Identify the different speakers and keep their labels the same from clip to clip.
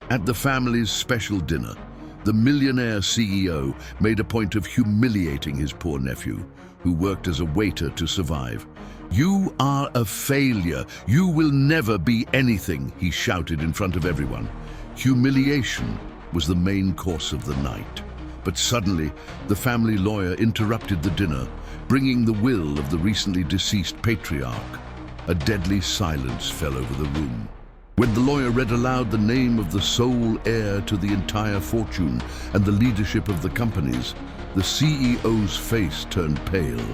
Speaker 1: At the family's special dinner, the millionaire CEO made a point of humiliating his poor nephew, who worked as a waiter to survive. "You are a failure. You will never be anything," he shouted in front of everyone. Humiliation was the main course of the night. But suddenly, the family lawyer interrupted the dinner, bringing the will of the recently deceased patriarch. A deadly silence fell over the room. When the lawyer read aloud the name of the sole heir to the entire fortune and the leadership of the companies, the CEO's face turned pale.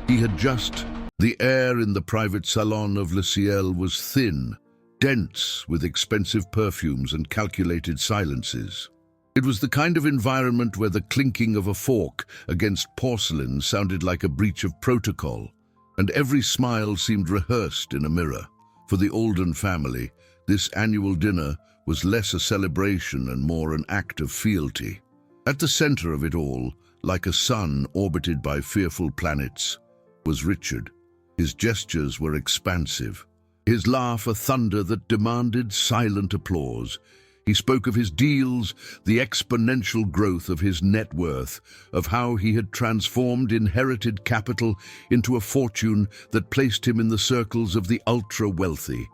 Speaker 1: He had just... The air in the private salon of Le Ciel was thin, dense with expensive perfumes and calculated silences. It was the kind of environment where the clinking of a fork against porcelain sounded like a breach of protocol, and every smile seemed rehearsed in a mirror. For the Alden family, this annual dinner was less a celebration and more an act of fealty. At the center of it all, like a sun orbited by fearful planets, was Richard. His gestures were expansive, his laugh a thunder that demanded silent applause. He spoke of his deals, the exponential growth of his net worth, of how he had transformed inherited capital into a fortune that placed him in the circles of the ultra-wealthy.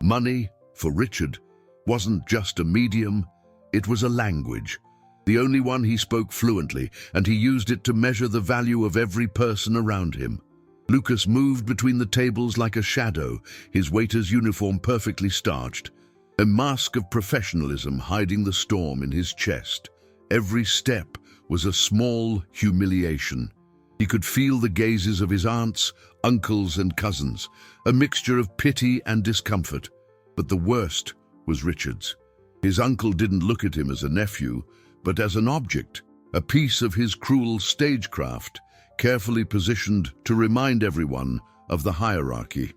Speaker 1: Money, for Richard, wasn't just a medium, it was a language. The only one he spoke fluently, and he used it to measure the value of every person around him. Lucas moved between the tables like a shadow, his waiter's uniform perfectly starched, a mask of professionalism hiding the storm in his chest. Every step was a small humiliation. He could feel the gazes of his aunts, uncles, and cousins, a mixture of pity and discomfort. But the worst was Richard's. His uncle didn't look at him as a nephew, but as an object, a piece of his cruel stagecraft, carefully positioned to remind everyone of the hierarchy.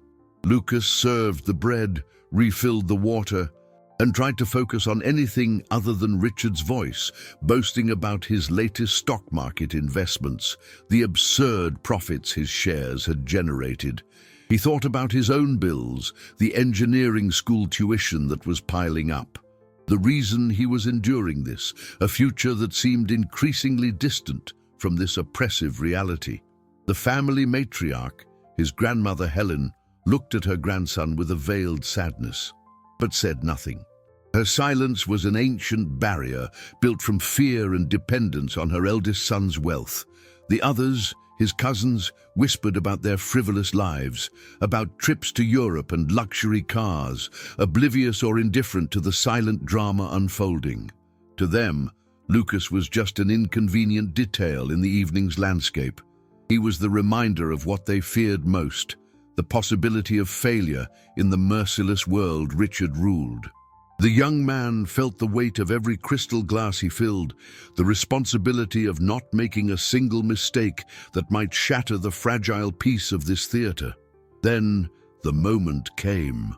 Speaker 1: Lucas served the bread, refilled the water, and tried to focus on anything other than Richard's voice, boasting about his latest stock market investments, the absurd profits his shares had generated. He thought about his own bills, the engineering school tuition that was piling up. The reason he was enduring this, a future that seemed increasingly distant from this oppressive reality. The family matriarch, his grandmother Helen, looked at her grandson with a veiled sadness, but said nothing. Her silence was an ancient barrier built from fear and dependence on her eldest son's wealth. The others, his cousins, whispered about their frivolous lives, about trips to Europe and luxury cars, oblivious or indifferent to the silent drama unfolding. To them, Lucas was just an inconvenient detail in the evening's landscape. He was the reminder of what they feared most, the possibility of failure in the merciless world Richard ruled. The young man felt the weight of every crystal glass he filled, the responsibility of not making a single mistake that might shatter the fragile peace of this theater. Then the moment came.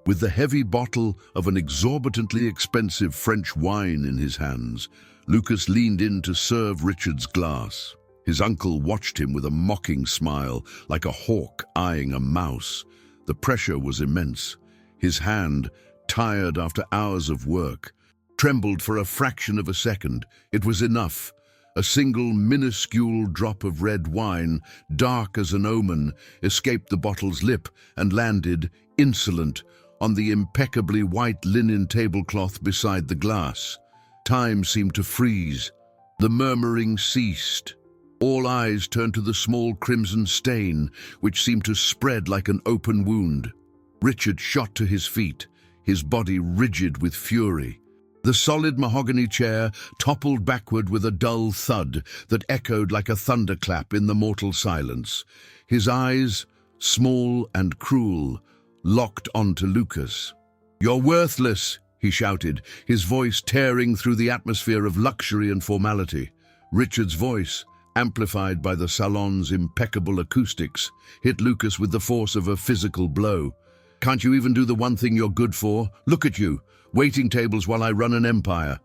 Speaker 1: With the heavy bottle of an exorbitantly expensive French wine in his hands, Lucas leaned in to serve Richard's glass. His uncle watched him with a mocking smile, like a hawk eyeing a mouse. The pressure was immense. His hand, tired after hours of work, trembled for a fraction of a second. It was enough. A single minuscule drop of red wine, dark as an omen, escaped the bottle's lip and landed, insolent, on the impeccably white linen tablecloth beside the glass. Time seemed to freeze. The murmuring ceased. All eyes turned to the small crimson stain, which seemed to spread like an open wound. Richard shot to his feet, his body rigid with fury. The solid mahogany chair toppled backward with a dull thud that echoed like a thunderclap in the mortal silence. His eyes, small and cruel, locked onto Lucas. "You're worthless," he shouted, his voice tearing through the atmosphere of luxury and formality. Richard's voice, amplified by the salon's impeccable acoustics, hit Lucas with the force of a physical blow. "Can't you even do the one thing you're good for? Look at you, waiting tables while I run an empire.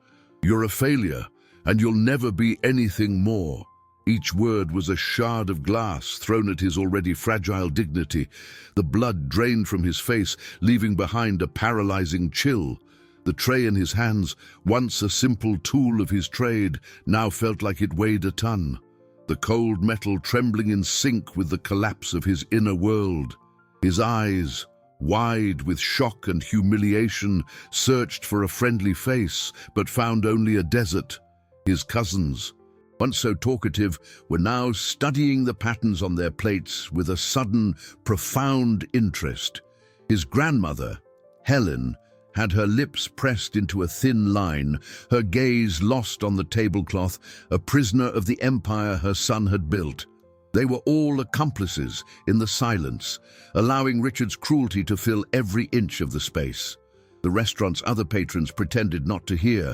Speaker 1: You're a failure, and you'll never be anything more." Each word was a shard of glass thrown at his already fragile dignity. The blood drained from his face, leaving behind a paralyzing chill. The tray in his hands, once a simple tool of his trade, now felt like it weighed a ton. The cold metal trembling in sync with the collapse of his inner world. His eyes, wide with shock and humiliation, searched for a friendly face, but found only a desert. His cousins, once so talkative, were now studying the patterns on their plates with a sudden, profound interest. His grandmother, Helen, had her lips pressed into a thin line, her gaze lost on the tablecloth, a prisoner of the empire her son had built. They were all accomplices in the silence, allowing Richard's cruelty to fill every inch of the space. The restaurant's other patrons pretended not to hear,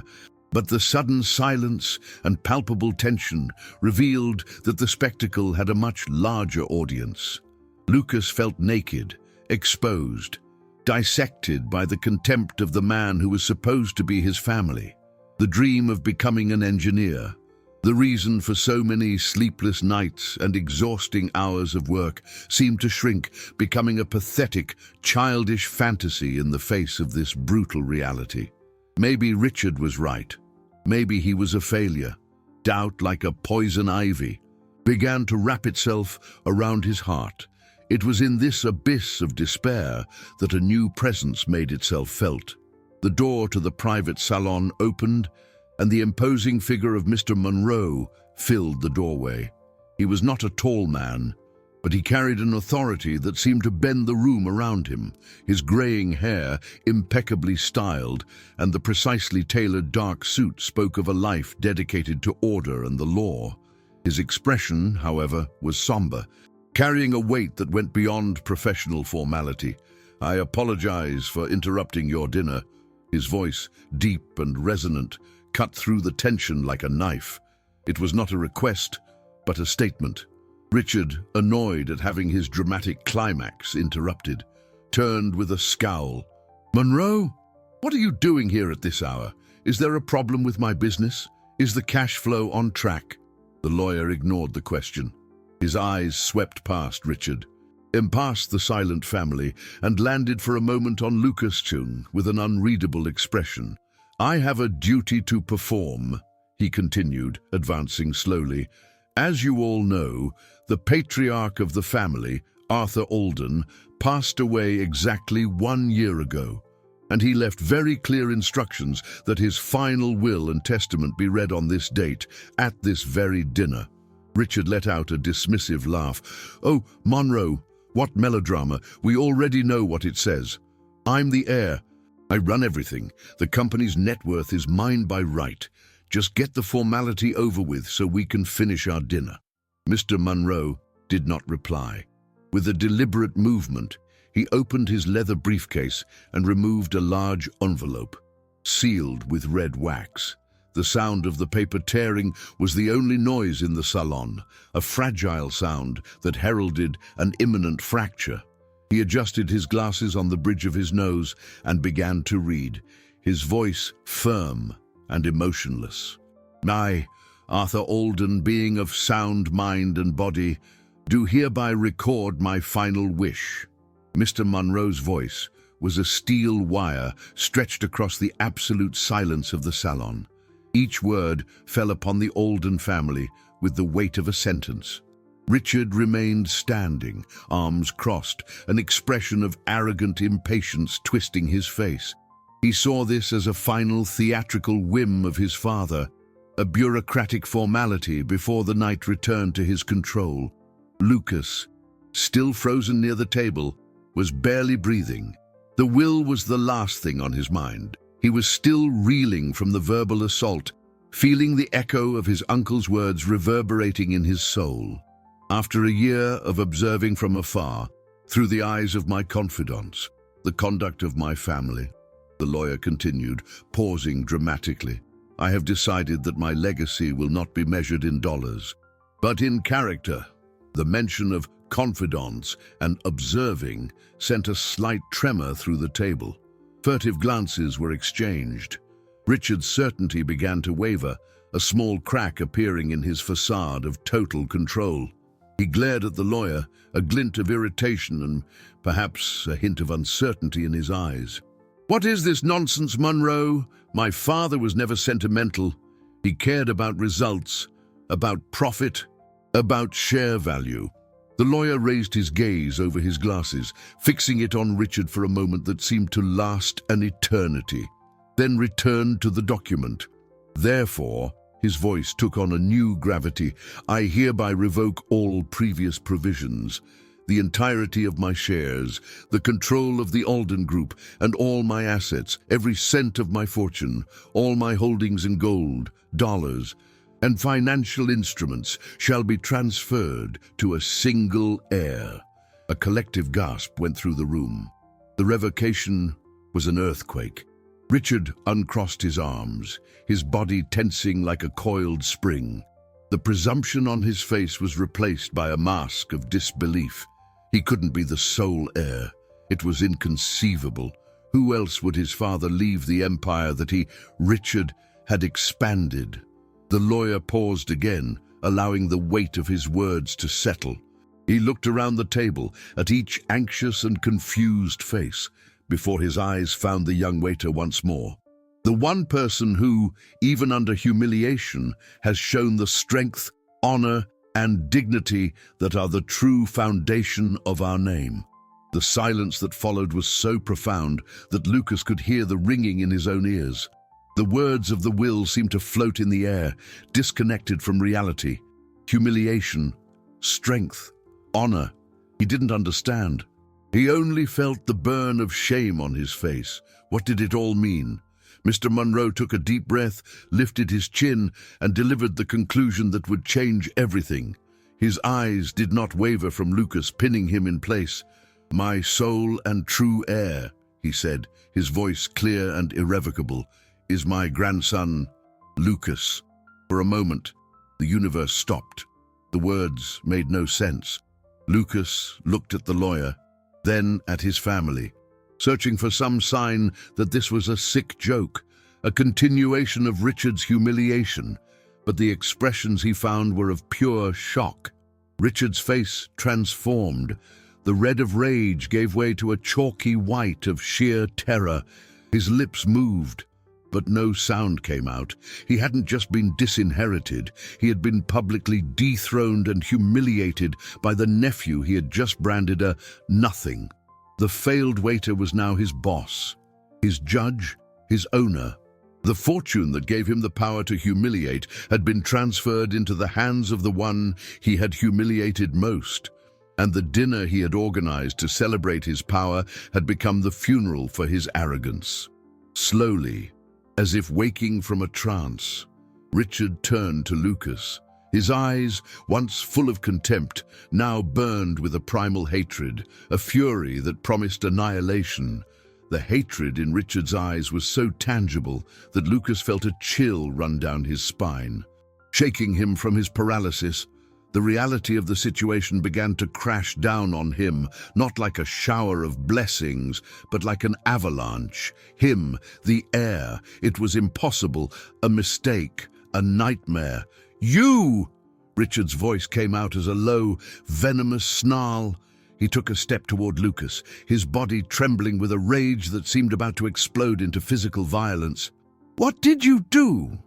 Speaker 1: but the sudden silence and palpable tension revealed that the spectacle had a much larger audience. Lucas felt naked, exposed, dissected by the contempt of the man who was supposed to be his family. The dream of becoming an engineer, the reason for so many sleepless nights and exhausting hours of work, seemed to shrink, becoming a pathetic, childish fantasy in the face of this brutal reality. Maybe Richard was right. Maybe he was a failure. Doubt, like a poison ivy, began to wrap itself around his heart. It was in this abyss of despair that a new presence made itself felt. The door to the private salon opened, and the imposing figure of Mr. Monroe filled the doorway. He was not a tall man, but he carried an authority that seemed to bend the room around him, his graying hair impeccably styled, and the precisely tailored dark suit spoke of a life dedicated to order and the law. His expression, however, was somber, carrying a weight that went beyond professional formality. "I apologize for interrupting your dinner." His voice, deep and resonant, cut through the tension like a knife. It was not a request, but a statement. Richard, annoyed at having his dramatic climax interrupted, turned with a scowl. "Monroe, what are you doing here at this hour? Is there a problem with my business? Is the cash flow on track?" The lawyer ignored the question. His eyes swept past Richard, past the silent family, and landed for a moment on Lucas Chung with an unreadable expression. "I have a duty to perform," he continued, advancing slowly. "As you all know, the patriarch of the family, Arthur Alden, passed away exactly 1 year ago, and he left very clear instructions that his final will and testament be read on this date, at this very dinner." Richard let out a dismissive laugh. "Oh, Monroe, what melodrama. We already know what it says. I'm the heir. I run everything. The company's net worth is mine by right. Just get the formality over with so we can finish our dinner." Mr. Monroe did not reply. With a deliberate movement, he opened his leather briefcase and removed a large envelope, sealed with red wax. The sound of the paper tearing was the only noise in the salon, a fragile sound that heralded an imminent fracture. He adjusted his glasses on the bridge of his nose and began to read, his voice firm and emotionless. "I, Arthur Alden, being of sound mind and body, do hereby record my final wish." Mr. Monroe's voice was a steel wire stretched across the absolute silence of the salon. Each word fell upon the Alden family with the weight of a sentence. Richard remained standing, arms crossed, an expression of arrogant impatience twisting his face. He saw this as a final theatrical whim of his father, a bureaucratic formality before the night returned to his control. Lucas, still frozen near the table, was barely breathing. The will was the last thing on his mind. He was still reeling from the verbal assault, feeling the echo of his uncle's words reverberating in his soul. "After a year of observing from afar, through the eyes of my confidants, the conduct of my family," the lawyer continued, pausing dramatically, "I have decided that my legacy will not be measured in dollars, but in character." The mention of confidants and observing sent a slight tremor through the table. Furtive glances were exchanged. Richard's certainty began to waver, a small crack appearing in his facade of total control. He glared at the lawyer, a glint of irritation and perhaps a hint of uncertainty in his eyes. "What is this nonsense, Munro? My father was never sentimental. He cared about results, about profit, about share value." The lawyer raised his gaze over his glasses, fixing it on Richard for a moment that seemed to last an eternity, then returned to the document. "Therefore," his voice took on a new gravity, "I hereby revoke all previous provisions. The entirety of my shares, the control of the Alden Group, and all my assets, every cent of my fortune, all my holdings in gold, dollars, and financial instruments shall be transferred to a single heir." A collective gasp went through the room. The revocation was an earthquake. Richard uncrossed his arms, his body tensing like a coiled spring. The presumption on his face was replaced by a mask of disbelief. He couldn't be the sole heir. It was inconceivable. Who else would his father leave the empire that he, Richard, had expanded? The lawyer paused again, allowing the weight of his words to settle. He looked around the table at each anxious and confused face before his eyes found the young waiter once more. The one person who, even under humiliation, has shown the strength, honor, and dignity that are the true foundation of our name. The silence that followed was so profound that Lucas could hear the ringing in his own ears. The words of the will seemed to float in the air, disconnected from reality. Humiliation, strength, honor. He didn't understand. He only felt the burn of shame on his face. What did it all mean? Mr. Munro took a deep breath, lifted his chin, and delivered the conclusion that would change everything. His eyes did not waver from Lucas, pinning him in place. "My sole and true heir," he said, his voice clear and irrevocable, "is my grandson, Lucas." For a moment, the universe stopped. The words made no sense. Lucas looked at the lawyer, then at his family, searching for some sign that this was a sick joke, a continuation of Richard's humiliation, but the expressions he found were of pure shock. Richard's face transformed. The red of rage gave way to a chalky white of sheer terror. His lips moved, but no sound came out. He hadn't just been disinherited, he had been publicly dethroned and humiliated by the nephew he had just branded a nothing. The failed waiter was now his boss, his judge, his owner. The fortune that gave him the power to humiliate had been transferred into the hands of the one he had humiliated most, and the dinner he had organized to celebrate his power had become the funeral for his arrogance. Slowly, as if waking from a trance, Richard turned to Lucas. His eyes, once full of contempt, now burned with a primal hatred, a fury that promised annihilation. The hatred in Richard's eyes was so tangible that Lucas felt a chill run down his spine. Shaking him from his paralysis, the reality of the situation began to crash down on him, not like a shower of blessings, but like an avalanche. Him, the heir. It was impossible, a mistake, a nightmare. "You!" Richard's voice came out as a low, venomous snarl. He took a step toward Lucas, his body trembling with a rage that seemed about to explode into physical violence. "What did you do?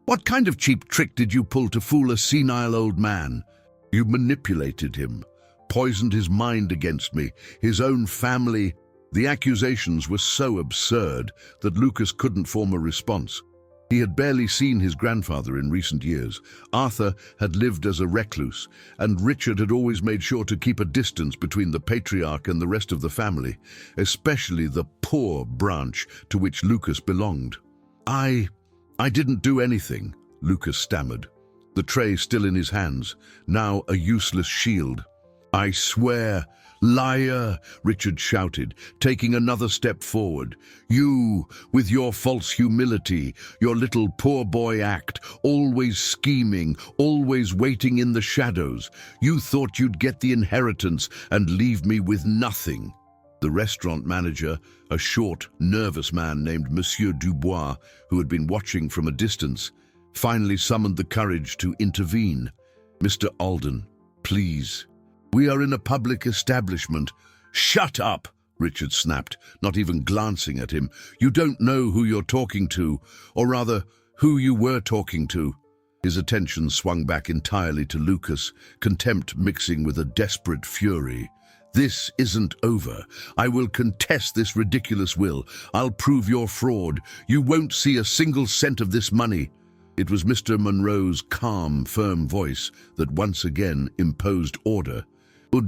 Speaker 1: What kind of cheap trick did you pull to fool a senile old man? You manipulated him, poisoned his mind against me, his own family." The accusations were so absurd that Lucas couldn't form a response. He had barely seen his grandfather in recent years. Arthur had lived as a recluse, and Richard had always made sure to keep a distance between the patriarch and the rest of the family, especially the poor branch to which Lucas belonged. I didn't do anything," Lucas stammered, the tray still in his hands, now a useless shield. "I swear." "Liar!" Richard shouted, taking another step forward. "You, with your false humility, your little poor boy act, always scheming, always waiting in the shadows. You thought you'd get the inheritance and leave me with nothing." The restaurant manager, a short, nervous man named Monsieur Dubois, who had been watching from a distance, finally summoned the courage to intervene. "Mr. Alden, please. We are in a public establishment." "Shut up!" Richard snapped, not even glancing at him. "You don't know who you're talking to, or rather, who you were talking to." His attention swung back entirely to Lucas, contempt mixing with a desperate fury. "This isn't over. I will contest this ridiculous will. I'll prove your fraud. You won't see a single cent of this money." It was Mr. Monroe's calm, firm voice that once again imposed order.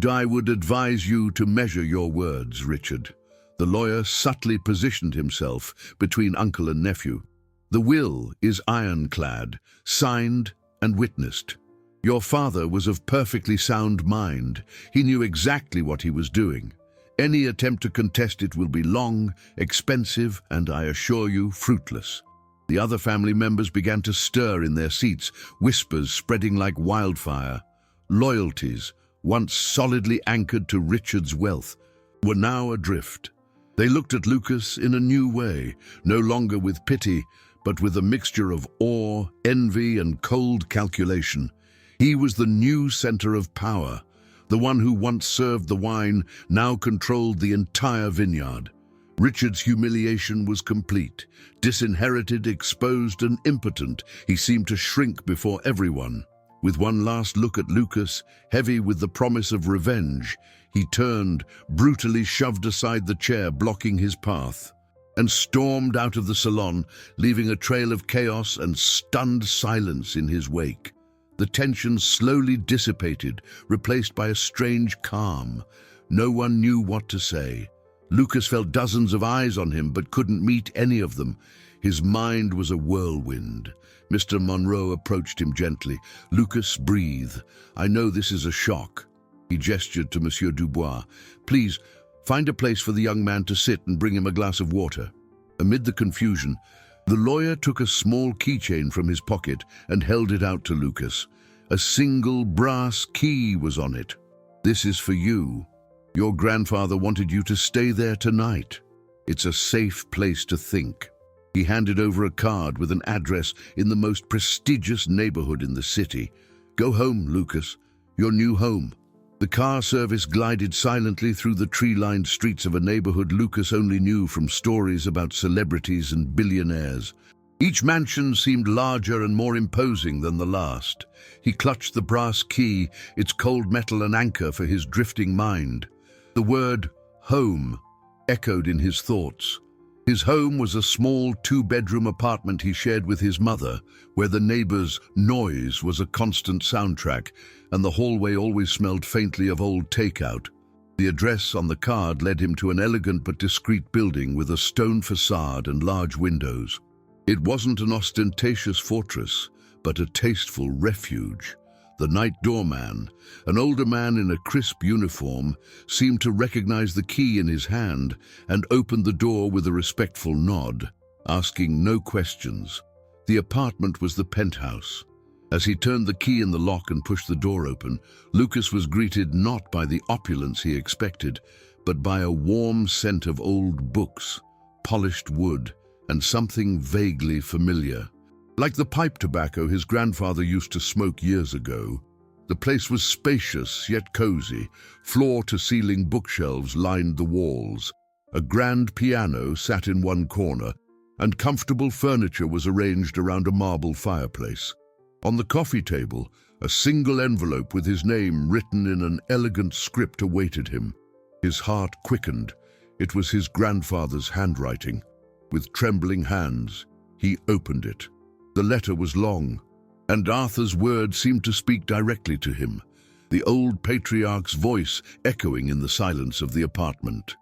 Speaker 1: "I would advise you to measure your words, Richard." The lawyer subtly positioned himself between uncle and nephew. "The will is ironclad, signed and witnessed. Your father was of perfectly sound mind. He knew exactly what he was doing. Any attempt to contest it will be long, expensive, and I assure you, fruitless." The other family members began to stir in their seats, whispers spreading like wildfire. Loyalties, once solidly anchored to Richard's wealth, were now adrift. They looked at Lucas in a new way, no longer with pity, but with a mixture of awe, envy, and cold calculation. He was the new center of power. The one who once served the wine now controlled the entire vineyard. Richard's humiliation was complete. Disinherited, exposed, and impotent, he seemed to shrink before everyone. With one last look at Lucas, heavy with the promise of revenge, he turned, brutally shoved aside the chair blocking his path, and stormed out of the salon, leaving a trail of chaos and stunned silence in his wake. The tension slowly dissipated, replaced by a strange calm. No one knew what to say. Lucas felt dozens of eyes on him but couldn't meet any of them. His mind was a whirlwind. Mr. Monroe approached him gently. "Lucas, breathe. I know this is a shock." He gestured to Monsieur Dubois. "Please, find a place for the young man to sit and bring him a glass of water." Amid the confusion, the lawyer took a small keychain from his pocket and held it out to Lucas. A single brass key was on it. "This is for you. Your grandfather wanted you to stay there tonight. It's a safe place to think." He handed over a card with an address in the most prestigious neighborhood in the city. "Go home, Lucas. Your new home." The car service glided silently through the tree-lined streets of a neighborhood Lucas only knew from stories about celebrities and billionaires. Each mansion seemed larger and more imposing than the last. He clutched the brass key, its cold metal an anchor for his drifting mind. The word home echoed in his thoughts. His home was a small two-bedroom apartment he shared with his mother, where the neighbors' noise was a constant soundtrack, and the hallway always smelled faintly of old takeout. The address on the card led him to an elegant but discreet building with a stone facade and large windows. It wasn't an ostentatious fortress, but a tasteful refuge. The night doorman, an older man in a crisp uniform, seemed to recognize the key in his hand and opened the door with a respectful nod, asking no questions. The apartment was the penthouse. As he turned the key in the lock and pushed the door open, Lucas was greeted not by the opulence he expected, but by a warm scent of old books, polished wood, and something vaguely familiar. Like the pipe tobacco his grandfather used to smoke years ago, the place was spacious yet cozy. Floor-to-ceiling bookshelves lined the walls. A grand piano sat in one corner, and comfortable furniture was arranged around a marble fireplace. On the coffee table, a single envelope with his name written in an elegant script awaited him. His heart quickened. It was his grandfather's handwriting. With trembling hands, he opened it. The letter was long, and Arthur's words seemed to speak directly to him, the old patriarch's voice echoing in the silence of the apartment.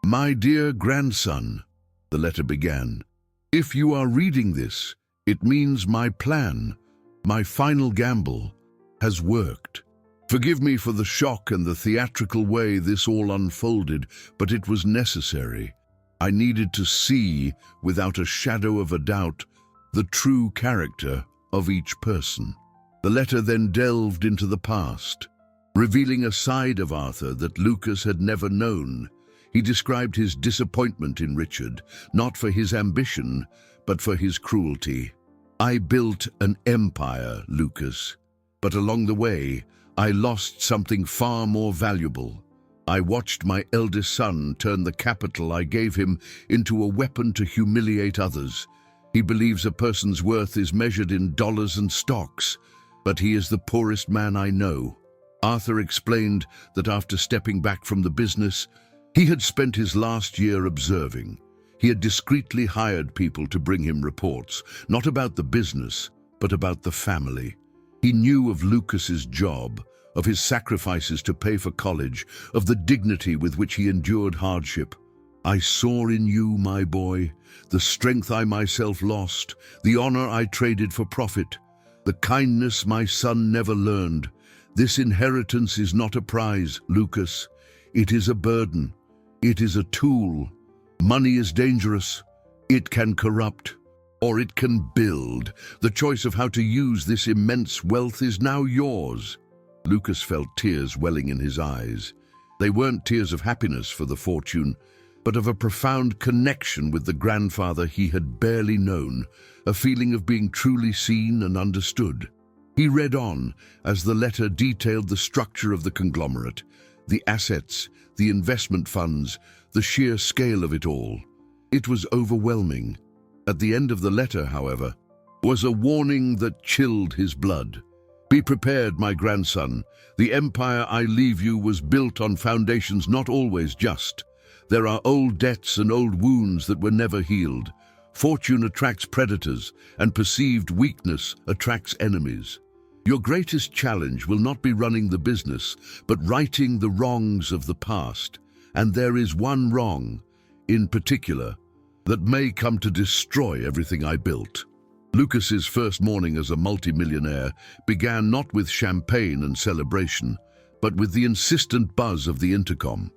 Speaker 1: "My dear grandson," the letter began, "if you are reading this, it means my plan, my final gamble, has worked. Forgive me for the shock and the theatrical way this all unfolded, but it was necessary. I needed to see, without a shadow of a doubt, the true character of each person." The letter then delved into the past, revealing a side of Arthur that Lucas had never known. He described his disappointment in Richard, not for his ambition, but for his cruelty. "I built an empire, Lucas, but along the way, I lost something far more valuable. I watched my eldest son turn the capital I gave him into a weapon to humiliate others. He believes a person's worth is measured in dollars and stocks, but he is the poorest man I know. Arthur explained that after stepping back from the business, he had spent his last year observing. He had discreetly hired people to bring him reports, not about the business, but about the family. He knew of Lucas's job, of his sacrifices to pay for college, of the dignity with which he endured hardship. I saw in you, my boy, the strength I myself lost, the honor I traded for profit, the kindness my son never learned. This inheritance is not a prize, Lucas. It is a burden. It is a tool. Money is dangerous. It can corrupt, or it can build. The choice of how to use this immense wealth is now yours. Lucas felt tears welling in his eyes. They weren't tears of happiness for the fortune, but of a profound connection with the grandfather he had barely known, a feeling of being truly seen and understood. He read on as the letter detailed the structure of the conglomerate, the assets, the investment funds, the sheer scale of it all. It was overwhelming. At the end of the letter, however, was a warning that chilled his blood. Be prepared, my grandson. The empire I leave you was built on foundations not always just. There are old debts and old wounds that were never healed. Fortune attracts predators, and perceived weakness attracts enemies. Your greatest challenge will not be running the business, but righting the wrongs of the past. And there is one wrong, in particular, that may come to destroy everything I built. Lucas's first morning as a multimillionaire began not with champagne and celebration, but with the insistent buzz of the intercom.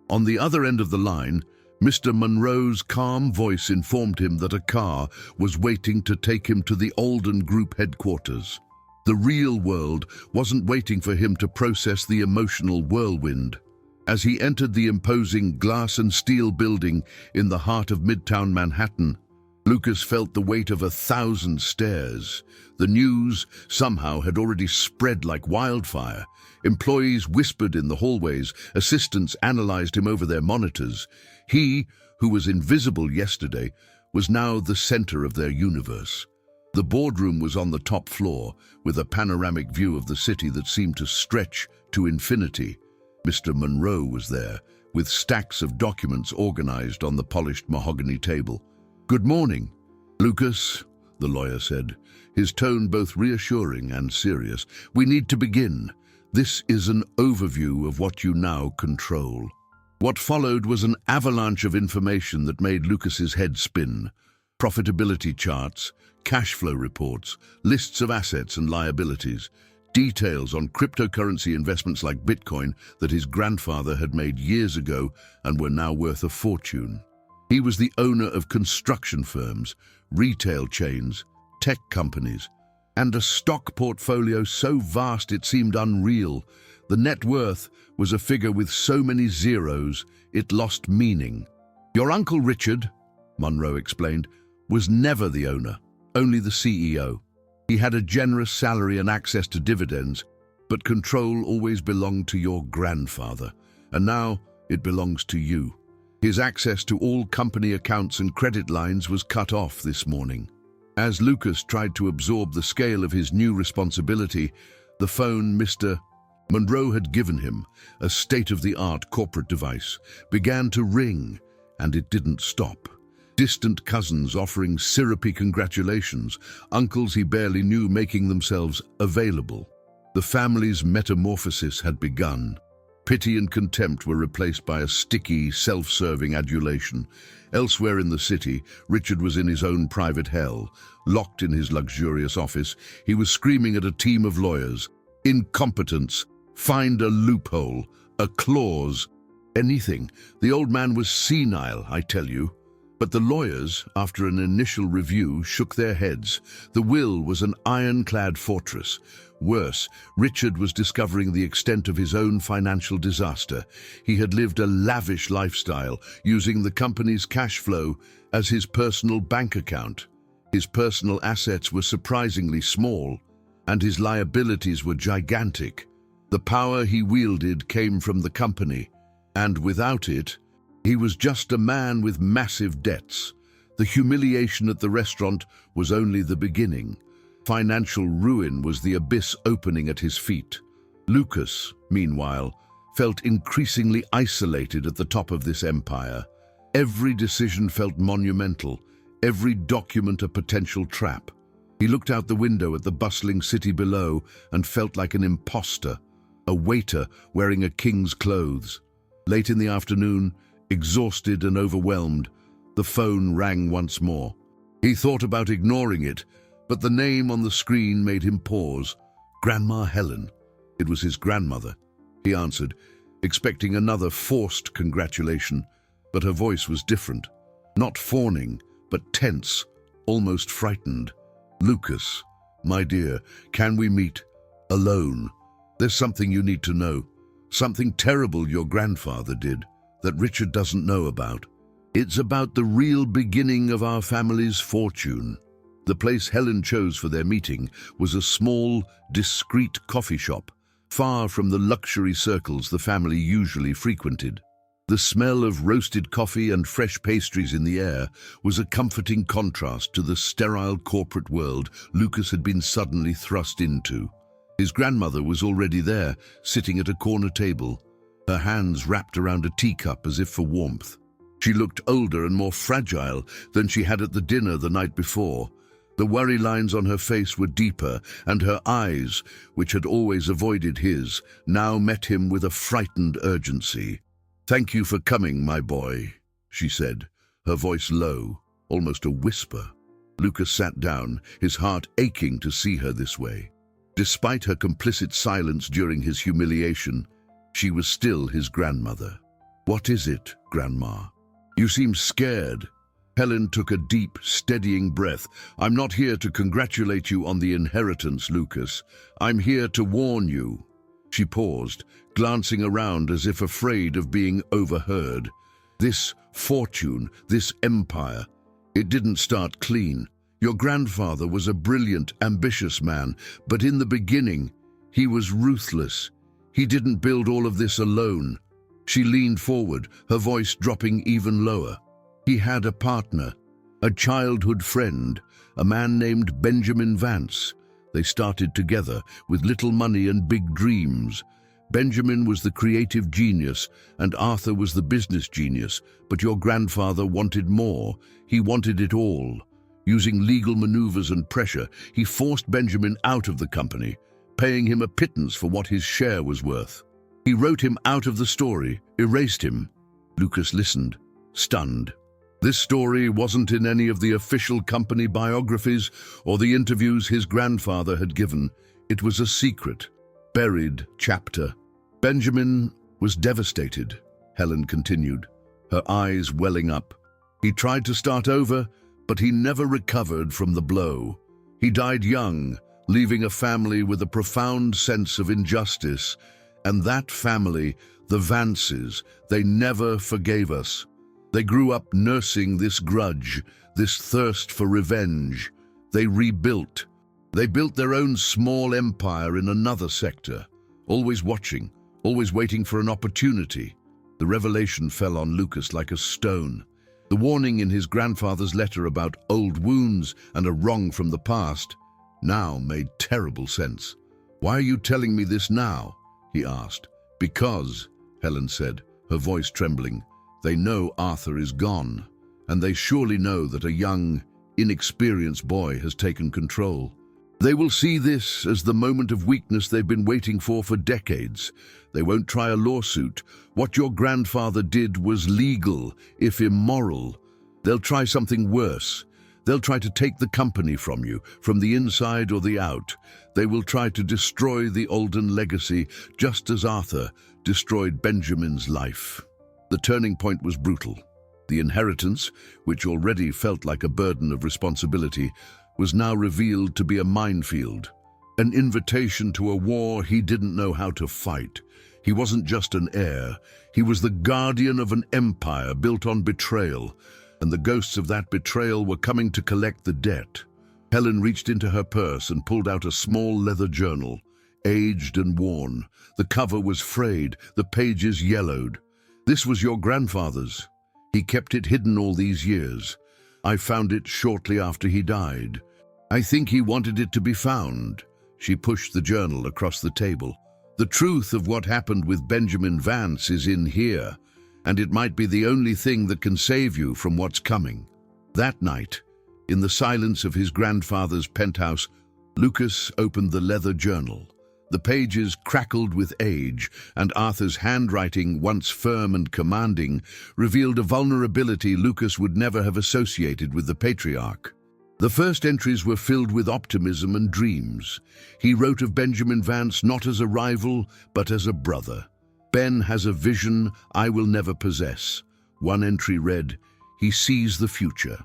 Speaker 1: On the other end of the line, Mr. Monroe's calm voice informed him that a car was waiting to take him to the Alden Group headquarters. The real world wasn't waiting for him to process the emotional whirlwind. As he entered the imposing glass and steel building in the heart of Midtown Manhattan, Lucas felt the weight of 1,000 stares. The news somehow had already spread like wildfire. Employees whispered in the hallways, assistants analyzed him over their monitors. He, who was invisible yesterday, was now the center of their universe. The boardroom was on the top floor, with a panoramic view of the city that seemed to stretch to infinity. Mr. Monroe was there, with stacks of documents organized on the polished mahogany table. "Good morning, Lucas," the lawyer said, his tone both reassuring and serious. "We need to begin. This is an overview of what you now control." What followed was an avalanche of information that made Lucas's head spin. Profitability charts, cash flow reports, lists of assets and liabilities, details on cryptocurrency investments like Bitcoin that his grandfather had made years ago and were now worth a fortune. He was the owner of construction firms, retail chains, tech companies, and a stock portfolio so vast it seemed unreal. The net worth was a figure with so many zeros, it lost meaning. "Your Uncle Richard," Monroe explained, "was never the owner, only the CEO. He had a generous salary and access to dividends, but control always belonged to your grandfather, and now it belongs to you." His access to all company accounts and credit lines was cut off this morning. As Lucas tried to absorb the scale of his new responsibility, the phone Mr. Monroe had given him, a state-of-the-art corporate device, began to ring, and it didn't stop. Distant cousins offering syrupy congratulations, uncles he barely knew making themselves available. The family's metamorphosis had begun. Pity and contempt were replaced by a sticky, self-serving adulation. Elsewhere in the city, Richard was in his own private hell. Locked in his luxurious office, he was screaming at a team of lawyers. "Incompetence! Find a loophole! A clause! Anything! The old man was senile, I tell you." But the lawyers, after an initial review, shook their heads. The will was an ironclad fortress. Worse, Richard was discovering the extent of his own financial disaster. He had lived a lavish lifestyle, using the company's cash flow as his personal bank account. His personal assets were surprisingly small, and his liabilities were gigantic. The power he wielded came from the company, And without it, he was just a man with massive debts. The humiliation at the restaurant was only the beginning. Financial ruin was the abyss opening at his feet. Lucas, meanwhile, felt increasingly isolated at the top of this empire. Every decision felt monumental, every document a potential trap. He looked out the window at the bustling city below and felt like an imposter, a waiter wearing a king's clothes. Late in the afternoon, exhausted and overwhelmed, the phone rang once more. He thought about ignoring it, but the name on the screen made him pause. Grandma Helen. It was his grandmother. He answered, expecting another forced congratulation, but her voice was different. Not fawning, but tense, almost frightened. Lucas, my dear, can we meet? Alone. There's something you need to know. Something terrible your grandfather did that Richard doesn't know about. It's about the real beginning of our family's fortune. The place Helen chose for their meeting was a small, discreet coffee shop, far from the luxury circles the family usually frequented. The smell of roasted coffee and fresh pastries in the air was a comforting contrast to the sterile corporate world Lucas had been suddenly thrust into. His grandmother was already there, sitting at a corner table, her hands wrapped around a teacup as if for warmth. She looked older and more fragile than she had at the dinner the night before. The worry lines on her face were deeper, and her eyes, which had always avoided his, now met him with a frightened urgency. "Thank you for coming, my boy," she said, her voice low, almost a whisper. Lucas sat down, his heart aching to see her this way. Despite her complicit silence during his humiliation, she was still his grandmother. "What is it, Grandma? You seem scared." Helen took a deep, steadying breath. "I'm not here to congratulate you on the inheritance, Lucas. I'm here to warn you." She paused, glancing around as if afraid of being overheard. This fortune, this empire, it didn't start clean. Your grandfather was a brilliant, ambitious man, but in the beginning, he was ruthless. He didn't build all of this alone. She leaned forward, her voice dropping even lower. He had a partner, a childhood friend, a man named Benjamin Vance. They started together with little money and big dreams. Benjamin was the creative genius and Arthur was the business genius, but your grandfather wanted more. He wanted it all. Using legal maneuvers and pressure, he forced Benjamin out of the company, paying him a pittance for what his share was worth. He wrote him out of the story, erased him. Lucas listened, stunned. This story wasn't in any of the official company biographies or the interviews his grandfather had given. It was a secret, buried chapter. Benjamin was devastated, Helen continued, her eyes welling up. He tried to start over, but he never recovered from the blow. He died young, leaving a family with a profound sense of injustice. And that family, the Vances, they never forgave us. They grew up nursing this grudge, this thirst for revenge. They rebuilt. They built their own small empire in another sector, always watching, always waiting for an opportunity. The revelation fell on Lucas like a stone. The warning in his grandfather's letter about old wounds and a wrong from the past now made terrible sense. "Why are you telling me this now?" he asked. "Because," Helen said, her voice trembling, "they know Arthur is gone, and they surely know that a young, inexperienced boy has taken control. They will see this as the moment of weakness they've been waiting for decades. They won't try a lawsuit. What your grandfather did was legal, if immoral. They'll try something worse. They'll try to take the company from you, from the inside or the out. They will try to destroy the Alden legacy, just as Arthur destroyed Benjamin's life." The turning point was brutal. The inheritance, which already felt like a burden of responsibility, was now revealed to be a minefield, an invitation to a war he didn't know how to fight. He wasn't just an heir, he was the guardian of an empire built on betrayal, and the ghosts of that betrayal were coming to collect the debt. Helen reached into her purse and pulled out a small leather journal, aged and worn. The cover was frayed, the pages yellowed. This was your grandfather's. He kept it hidden all these years. I found it shortly after he died. I think he wanted it to be found." She pushed the journal across the table. "The truth of what happened with Benjamin Vance is in here, and it might be the only thing that can save you from what's coming." That night, in the silence of his grandfather's penthouse, Lucas opened the leather journal. The pages crackled with age, and Arthur's handwriting, once firm and commanding, revealed a vulnerability Lucas would never have associated with the patriarch. The first entries were filled with optimism and dreams. He wrote of Benjamin Vance not as a rival, but as a brother. "Ben has a vision I will never possess." One entry read, "He sees the future.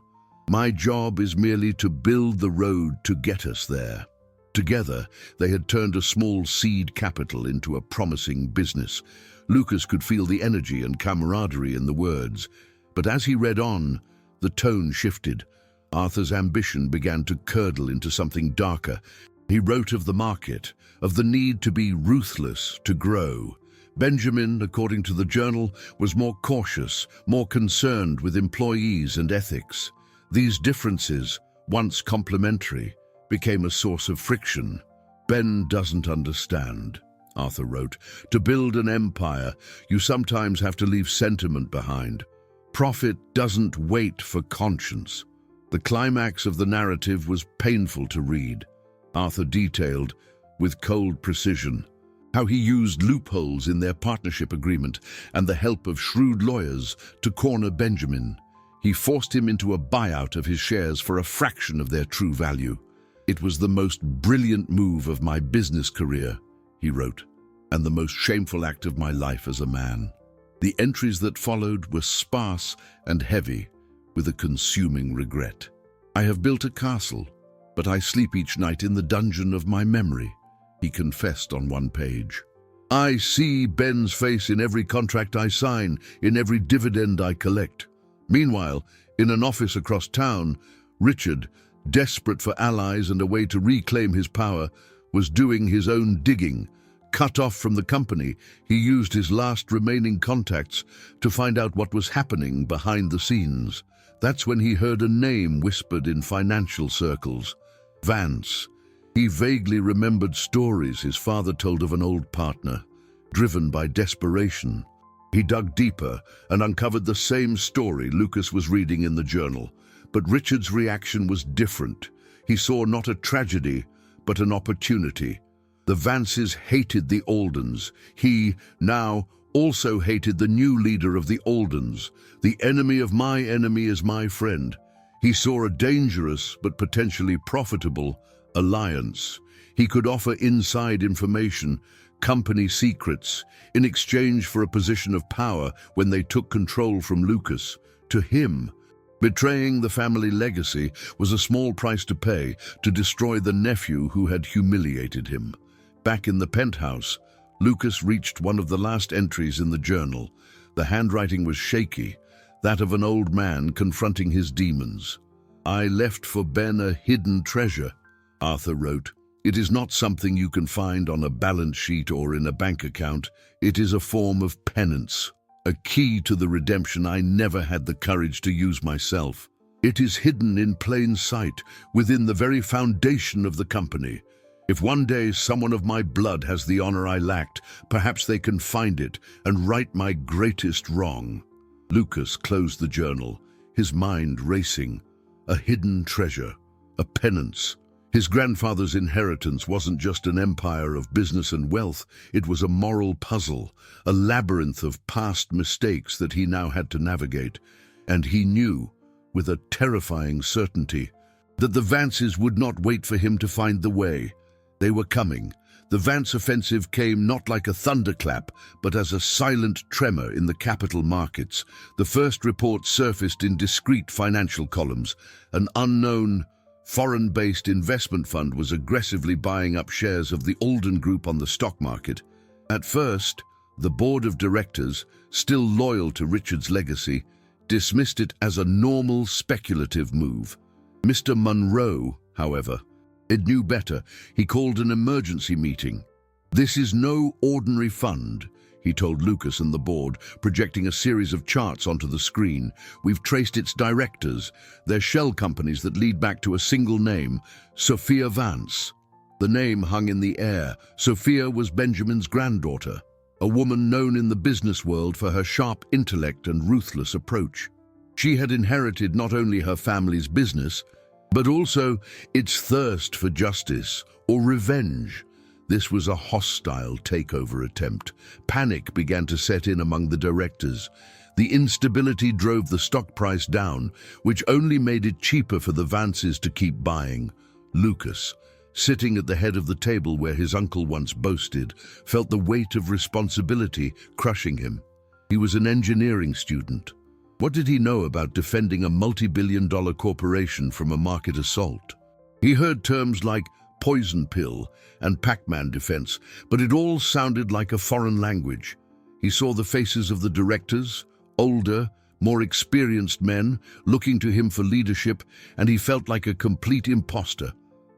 Speaker 1: My job is merely to build the road to get us there." Together, they had turned a small seed capital into a promising business. Lucas could feel the energy and camaraderie in the words. But as he read on, the tone shifted. Arthur's ambition began to curdle into something darker. He wrote of the market, of the need to be ruthless to grow. Benjamin, according to the journal, was more cautious, more concerned with employees and ethics. These differences, once complementary, became a source of friction. "Ben doesn't understand," Arthur wrote. "To build an empire, you sometimes have to leave sentiment behind. Profit doesn't wait for conscience." The climax of the narrative was painful to read. Arthur detailed, with cold precision, how he used loopholes in their partnership agreement and the help of shrewd lawyers to corner Benjamin. He forced him into a buyout of his shares for a fraction of their true value. "It was the most brilliant move of my business career," he wrote, "and the most shameful act of my life as a man." The entries that followed were sparse and heavy, with a consuming regret. "I have built a castle, but I sleep each night in the dungeon of my memory," he confessed on one page. "I see Ben's face in every contract I sign, in every dividend I collect." Meanwhile, in an office across town, Richard, desperate for allies and a way to reclaim his power, was doing his own digging. Cut off from the company, he used his last remaining contacts to find out what was happening behind the scenes. That's when he heard a name whispered in financial circles: Vance. He vaguely remembered stories his father told of an old partner, driven by desperation. He dug deeper and uncovered the same story Lucas was reading in the journal. But Richard's reaction was different. He saw not a tragedy, but an opportunity. The Vances hated the Aldens. He, now, also hated the new leader of the Aldens. "The enemy of my enemy is my friend." He saw a dangerous, but potentially profitable, alliance. He could offer inside information, company secrets, in exchange for a position of power when they took control from Lucas. To him, betraying the family legacy was a small price to pay to destroy the nephew who had humiliated him. Back in the penthouse, Lucas reached one of the last entries in the journal. The handwriting was shaky, that of an old man confronting his demons. "I left for Ben a hidden treasure," Arthur wrote. "It is not something you can find on a balance sheet or in a bank account. It is a form of penance, a key to the redemption I never had the courage to use myself. It is hidden in plain sight, within the very foundation of the company. If one day someone of my blood has the honor I lacked, perhaps they can find it and right my greatest wrong." Lucas closed the journal, his mind racing. A hidden treasure, a penance. His grandfather's inheritance wasn't just an empire of business and wealth, it was a moral puzzle, a labyrinth of past mistakes that he now had to navigate. And he knew, with a terrifying certainty, that the Vances would not wait for him to find the way. They were coming. The Vance offensive came not like a thunderclap, but as a silent tremor in the capital markets. The first report surfaced in discreet financial columns. An unknown, foreign-based investment fund was aggressively buying up shares of the Alden Group on the stock market. At first, the board of directors, still loyal to Richard's legacy, dismissed it as a normal speculative move. Mr. Monroe, however, knew better. He called an emergency meeting. "This is no ordinary fund," he told Lucas and the board, projecting a series of charts onto the screen. We've traced its directors. They're shell companies that lead back to a single name, Sophia Vance. The name hung in the air. Sophia was Benjamin's granddaughter, a woman known in the business world for her sharp intellect and ruthless approach. She had inherited not only her family's business, but also its thirst for justice or revenge. This was a hostile takeover attempt. Panic began to set in among the directors. The instability drove the stock price down, which only made it cheaper for the Vances to keep buying. Lucas, sitting at the head of the table where his uncle once boasted, felt the weight of responsibility crushing him. He was an engineering student. What did he know about defending a multi-billion-dollar corporation from a market assault? He heard terms like poison pill and Pac-Man defense, but it all sounded like a foreign language. He saw the faces of the directors, older, more experienced men, looking to him for leadership, and he felt like a complete imposter.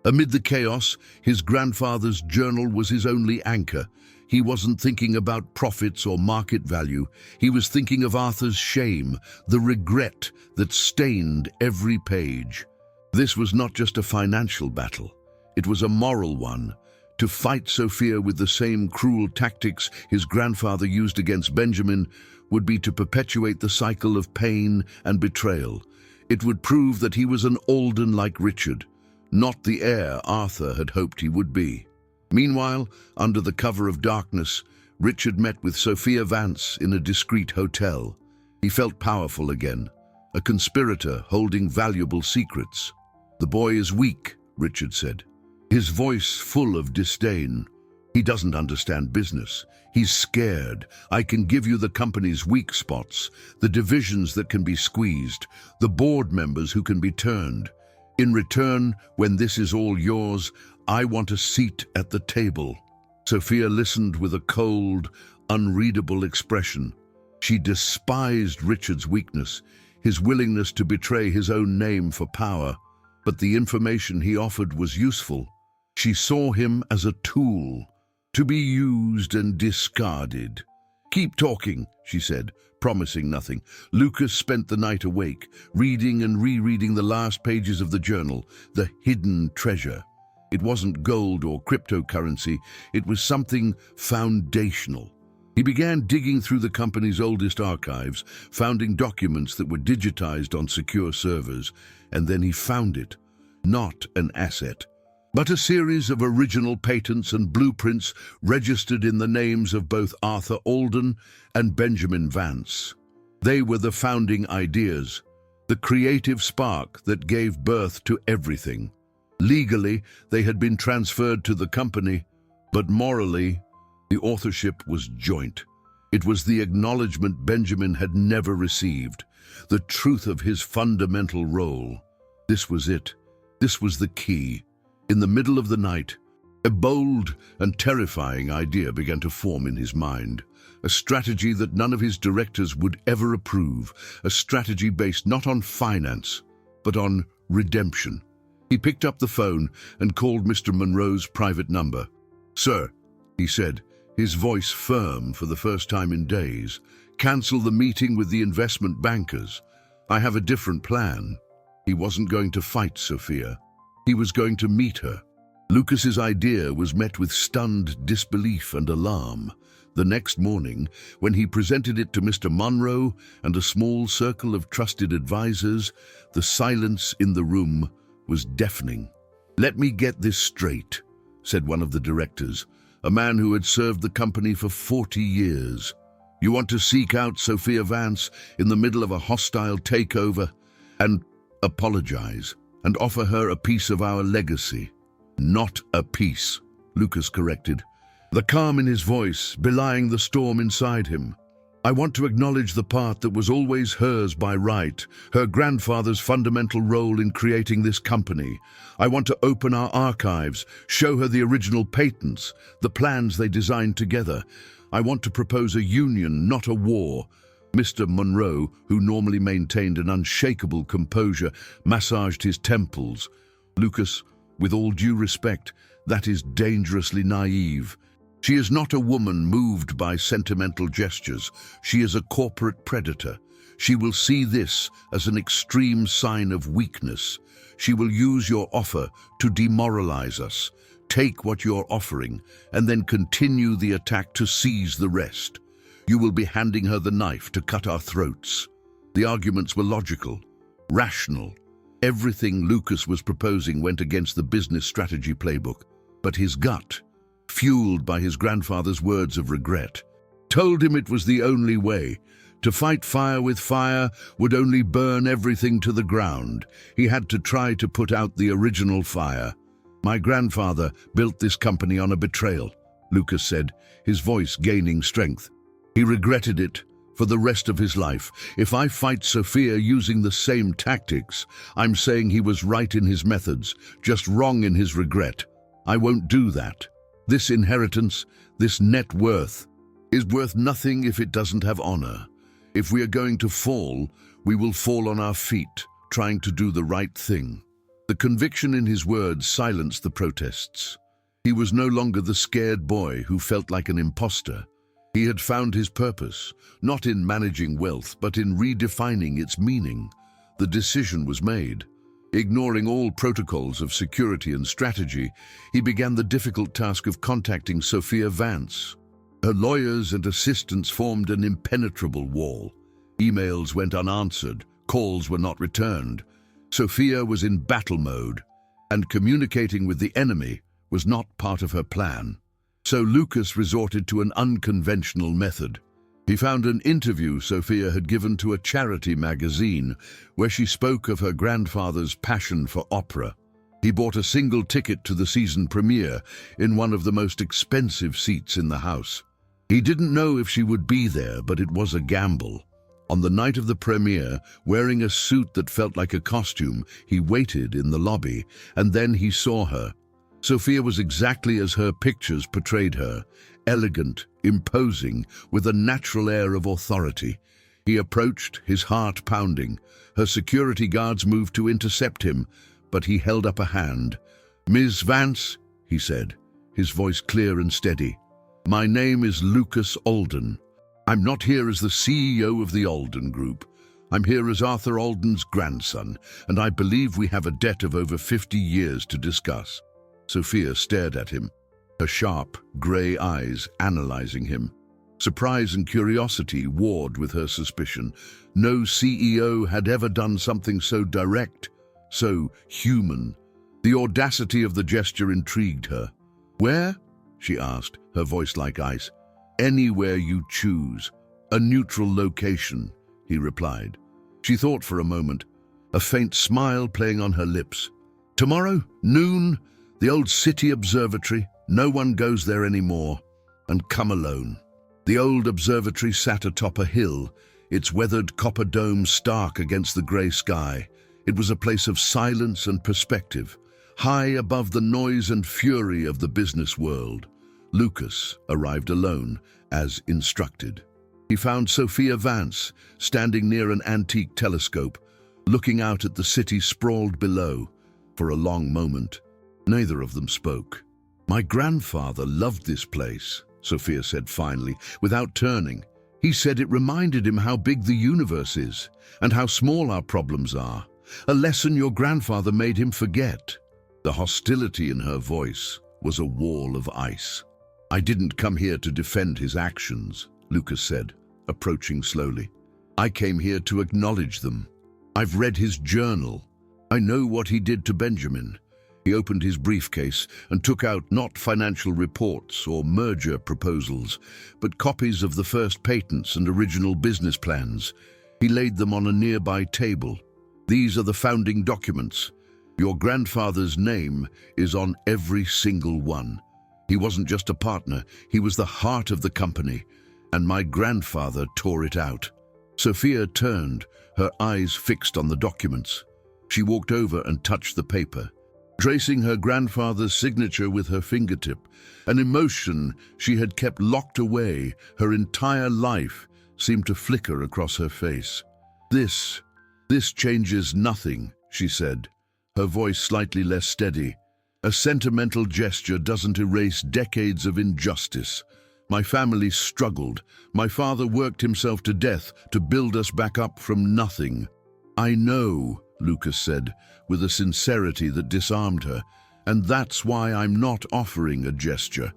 Speaker 1: Amid the chaos, his grandfather's journal was his only anchor. He wasn't thinking about profits or market value. He was thinking of Arthur's shame, the regret that stained every page. This was not just a financial battle. It was a moral one. To fight Sophia with the same cruel tactics his grandfather used against Benjamin would be to perpetuate the cycle of pain and betrayal. It would prove that he was an Alden like Richard, not the heir Arthur had hoped he would be. Meanwhile, under the cover of darkness, Richard met with Sophia Vance in a discreet hotel. He felt powerful again, a conspirator holding valuable secrets. "The boy is weak," Richard said, his voice full of disdain. "He doesn't understand business. He's scared. I can give you the company's weak spots, the divisions that can be squeezed, the board members who can be turned. In return, when this is all yours, I want a seat at the table." Sophia listened with a cold, unreadable expression. She despised Richard's weakness, his willingness to betray his own name for power. But the information he offered was useful. She saw him as a tool, to be used and discarded. "Keep talking," she said, promising nothing. Lucas spent the night awake, reading and rereading the last pages of the journal, the hidden treasure. It wasn't gold or cryptocurrency, it was something foundational. He began digging through the company's oldest archives, finding documents that were digitized on secure servers, and then he found it. Not an asset, but a series of original patents and blueprints registered in the names of both Arthur Alden and Benjamin Vance. They were the founding ideas, the creative spark that gave birth to everything. Legally, they had been transferred to the company, but morally, the authorship was joint. It was the acknowledgement Benjamin had never received, the truth of his fundamental role. This was it. This was the key. In the middle of the night, a bold and terrifying idea began to form in his mind. A strategy that none of his directors would ever approve. A strategy based not on finance, but on redemption. He picked up the phone and called Mr. Monroe's private number. "Sir," he said, his voice firm for the first time in days, "cancel the meeting with the investment bankers. I have a different plan." He wasn't going to fight Sophia. He was going to meet her. Lucas's idea was met with stunned disbelief and alarm. The next morning, when he presented it to Mr. Monroe and a small circle of trusted advisors, the silence in the room was deafening. "Let me get this straight," said one of the directors, a man who had served the company for 40 years. "You want to seek out Sophia Vance in the middle of a hostile takeover and apologize and offer her a piece of our legacy." "Not a piece," Lucas corrected, the calm in his voice belying the storm inside him. "I want to acknowledge the part that was always hers by right, her grandfather's fundamental role in creating this company. I want to open our archives, show her the original patents, the plans they designed together. I want to propose a union, not a war." Mr. Monroe, who normally maintained an unshakable composure, massaged his temples. "Lucas, with all due respect, that is dangerously naive. She is not a woman moved by sentimental gestures. She is a corporate predator. She will see this as an extreme sign of weakness. She will use your offer to demoralize us. Take what you're offering and then continue the attack to seize the rest. You will be handing her the knife to cut our throats. The arguments were logical, rational. Everything Lucas was proposing went against the business strategy playbook, but his gut, fueled by his grandfather's words of regret, told him it was the only way. To fight fire with fire would only burn everything to the ground. He had to try to put out the original fire. My grandfather built this company on a betrayal, Lucas said, his voice gaining strength. He regretted it for the rest of his life. If I fight Sophia using the same tactics, I'm saying he was right in his methods, just wrong in his regret. I won't do that. This inheritance, this net worth, is worth nothing if it doesn't have honor. If we are going to fall, we will fall on our feet, trying to do the right thing. The conviction in his words silenced the protests. He was no longer the scared boy who felt like an imposter. He had found his purpose, not in managing wealth, but in redefining its meaning. The decision was made. Ignoring all protocols of security and strategy, he began the difficult task of contacting Sophia Vance. Her lawyers and assistants formed an impenetrable wall. Emails went unanswered, calls were not returned. Sophia was in battle mode, and communicating with the enemy was not part of her plan. So Lucas resorted to an unconventional method. He found an interview Sophia had given to a charity magazine where she spoke of her grandfather's passion for opera. He bought a single ticket to the season premiere in one of the most expensive seats in the house. He didn't know if she would be there, but it was a gamble. On the night of the premiere, wearing a suit that felt like a costume, he waited in the lobby, and then he saw her. Sophia was exactly as her pictures portrayed her, elegant, imposing, with a natural air of authority. He approached, his heart pounding. Her security guards moved to intercept him, but he held up a hand. "Ms. Vance," he said, his voice clear and steady. "My name is Lucas Alden. I'm not here as the CEO of the Alden Group. I'm here as Arthur Alden's grandson, and I believe we have a debt of over 50 years to discuss." Sophia stared at him, her sharp, grey eyes analyzing him. Surprise and curiosity warred with her suspicion. No CEO had ever done something so direct, so human. The audacity of the gesture intrigued her. "Where?" she asked, her voice like ice. "Anywhere you choose. A neutral location," he replied. She thought for a moment, a faint smile playing on her lips. "Tomorrow, noon, the old city observatory. No one goes there anymore. And come alone." The old observatory sat atop a hill, its weathered copper dome stark against the grey sky. It was a place of silence and perspective, high above the noise and fury of the business world. Lucas arrived alone, as instructed. He found Sophia Vance standing near an antique telescope, looking out at the city sprawled below. For a long moment, neither of them spoke. "My grandfather loved this place," Sophia said finally, without turning. "He said it reminded him how big the universe is, and how small our problems are. A lesson your grandfather made him forget." The hostility in her voice was a wall of ice. "I didn't come here to defend his actions," Lucas said, approaching slowly. "I came here to acknowledge them. I've read his journal. I know what he did to Benjamin." He opened his briefcase and took out not financial reports or merger proposals, but copies of the first patents and original business plans. He laid them on a nearby table. "These are the founding documents. Your grandfather's name is on every single one. He wasn't just a partner, he was the heart of the company, and my grandfather tore it out." Sophia turned, her eyes fixed on the documents. She walked over and touched the paper, tracing her grandfather's signature with her fingertip. An emotion she had kept locked away her entire life seemed to flicker across her face. This changes nothing," she said, her voice slightly less steady. A sentimental gesture doesn't erase decades of injustice. My family struggled. My father worked himself to death to build us back up from nothing. I know, Lucas said, with a sincerity that disarmed her, and that's why I'm not offering a gesture.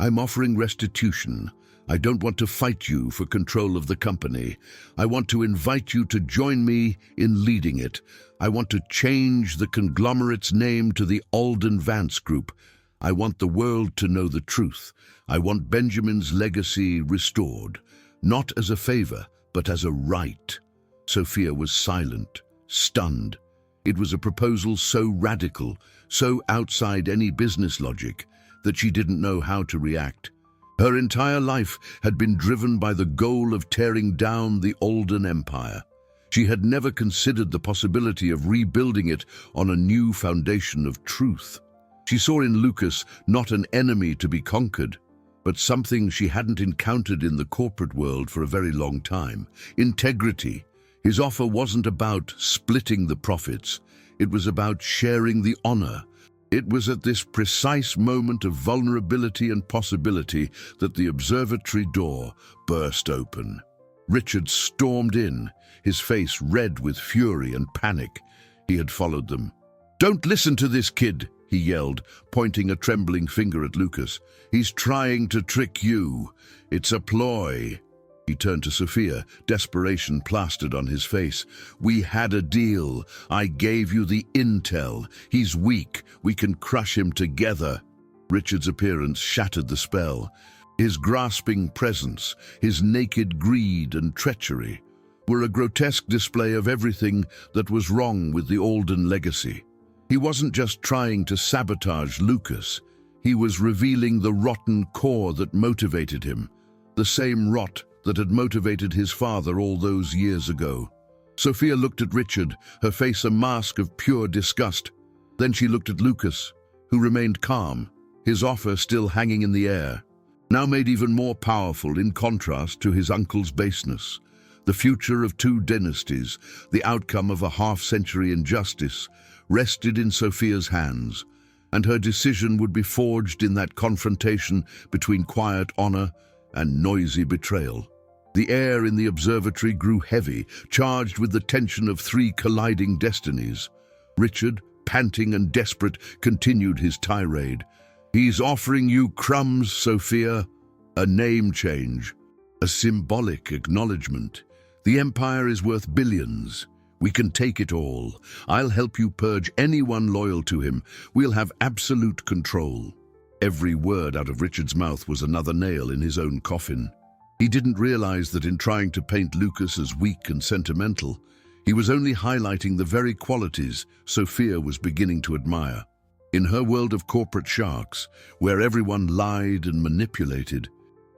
Speaker 1: I'm offering restitution. I don't want to fight you for control of the company. I want to invite you to join me in leading it. I want to change the conglomerate's name to the Alden Vance Group. I want the world to know the truth. I want Benjamin's legacy restored, not as a favor, but as a right. Sophia was silent, stunned. It was a proposal so radical, so outside any business logic, that she didn't know how to react. Her entire life had been driven by the goal of tearing down the Alden Empire. She had never considered the possibility of rebuilding it on a new foundation of truth. She saw in Lucas not an enemy to be conquered, but something she hadn't encountered in the corporate world for a very long time: integrity. His offer wasn't about splitting the profits. It was about sharing the honor. It was at this precise moment of vulnerability and possibility that the observatory door burst open. Richard stormed in, his face red with fury and panic. He had followed them. "Don't listen to this kid," he yelled, pointing a trembling finger at Lucas. "He's trying to trick you. It's a ploy." He turned to Sophia, desperation plastered on his face. "We had a deal. I gave you the intel. He's weak. We can crush him together." Richard's appearance shattered the spell. His grasping presence, his naked greed and treachery, were a grotesque display of everything that was wrong with the Alden legacy. He wasn't just trying to sabotage Lucas. He was revealing the rotten core that motivated him, the same rot that had motivated his father all those years ago. Sophia looked at Richard, her face a mask of pure disgust. Then she looked at Lucas, who remained calm, his offer still hanging in the air, now made even more powerful in contrast to his uncle's baseness. The future of two dynasties, the outcome of a half-century injustice, rested in Sophia's hands, and her decision would be forged in that confrontation between quiet honor and noisy betrayal. The air in the observatory grew heavy, charged with the tension of three colliding destinies. Richard, panting and desperate, continued his tirade. "He's offering you crumbs, Sophia. A name change. A symbolic acknowledgement. The empire is worth billions. We can take it all. I'll help you purge anyone loyal to him. We'll have absolute control." Every word out of Richard's mouth was another nail in his own coffin. He didn't realize that in trying to paint Lucas as weak and sentimental, he was only highlighting the very qualities Sophia was beginning to admire. In her world of corporate sharks, where everyone lied and manipulated,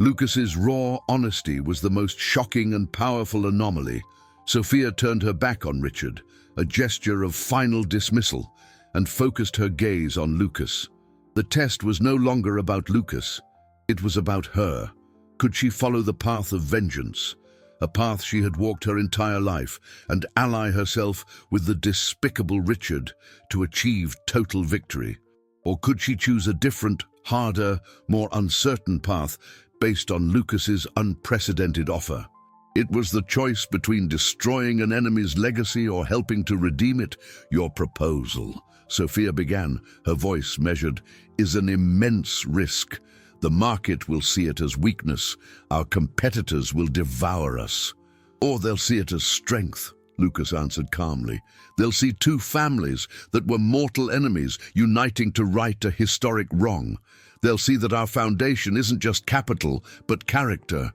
Speaker 1: Lucas's raw honesty was the most shocking and powerful anomaly. Sophia turned her back on Richard, a gesture of final dismissal, and focused her gaze on Lucas. The test was no longer about Lucas. It was about her. Could she follow the path of vengeance, a path she had walked her entire life, and ally herself with the despicable Richard to achieve total victory? Or could she choose a different, harder, more uncertain path based on Lucas's unprecedented offer? It was the choice between destroying an enemy's legacy or helping to redeem it. "Your proposal," Sophia began, her voice measured, "is an immense risk. The market will see it as weakness. Our competitors will devour us. Or they'll see it as strength," Lucas answered calmly. "They'll see two families that were mortal enemies uniting to right a historic wrong. They'll see that our foundation isn't just capital, but character.